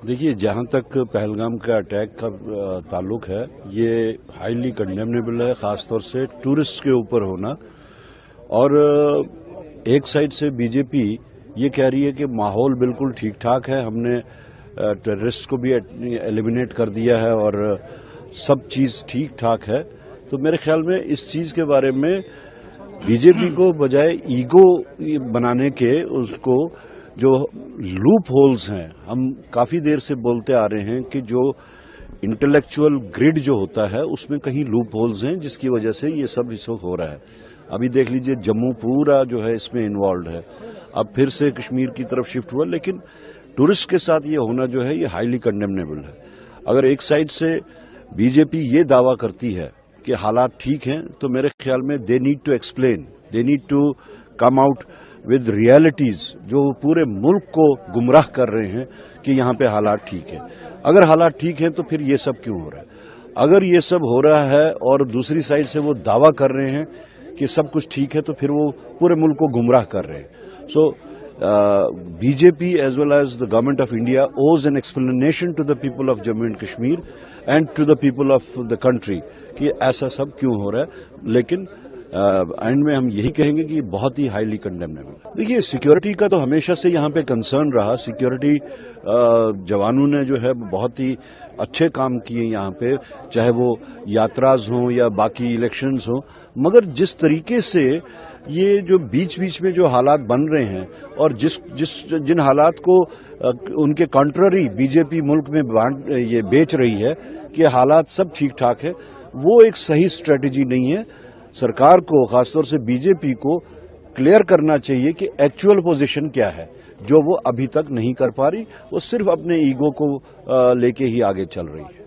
देखिए, जहां तक पहलगाम का अटैक का ताल्लुक है, ये हाईली कंडेमनेबल है, खासतौर से टूरिस्ट के ऊपर होना। और एक साइड से बीजेपी ये कह रही है कि माहौल बिल्कुल ठीक ठाक है, हमने टेररिस्ट को भी एलिमिनेट कर दिया है और सब चीज ठीक ठाक है। तो मेरे ख्याल में इस चीज के बारे में बीजेपी को बजाय ईगो बनाने के उसको जो लूप होल्स हैं, हम काफी देर से बोलते आ रहे हैं कि जो इंटेलेक्चुअल ग्रिड जो होता है उसमें कहीं लूप होल्स हैं जिसकी वजह से ये सब इस वक्त हो रहा है। अभी देख लीजिए, जम्मू पूरा जो है इसमें इन्वॉल्व है, अब फिर से कश्मीर की तरफ शिफ्ट हुआ, लेकिन टूरिस्ट के साथ ये होना जो है ये हाईली कंडेमनेबल है। अगर एक साइड से बीजेपी ये दावा करती है कि हालात ठीक हैं, तो मेरे ख्याल में they need to explain, they need to come out with realities जो पूरे मुल्क को गुमराह कर रहे हैं कि यहाँ पे हालात ठीक है। अगर हालात ठीक हैं तो फिर ये सब क्यों हो रहा है? अगर ये सब हो रहा है और दूसरी साइड से वो दावा कर रहे हैं कि सब कुछ ठीक है, तो फिर वो पूरे मुल्क को गुमराह कर रहे हैं। So BJP as well as the government of India owes an explanation to the people of Jammu and Kashmir and to the people of the country कि ऐसा सब क्यों हो रहा है। लेकिन एंड में हम यही कहेंगे कि बहुत ही हाईली कंडेमनेबल। देखिए, सिक्योरिटी का तो हमेशा से यहाँ पे कंसर्न रहा। सिक्योरिटी जवानों ने जो है बहुत ही अच्छे काम किए यहाँ पे, चाहे वो यात्राज हों या बाकी इलेक्शंस हों। मगर जिस तरीके से ये जो बीच बीच में जो हालात बन रहे हैं और जिन हालात को उनके कॉन्ट्ररी बीजेपी मुल्क में ये बेच रही है कि हालात सब ठीक ठाक है, वो एक सही स्ट्रेटेजी नहीं है। सरकार को, खासतौर से बीजेपी को क्लियर करना चाहिए कि एक्चुअल पोजीशन क्या है, जो वो अभी तक नहीं कर पा रही। वो सिर्फ अपने ईगो को लेके ही आगे चल रही है।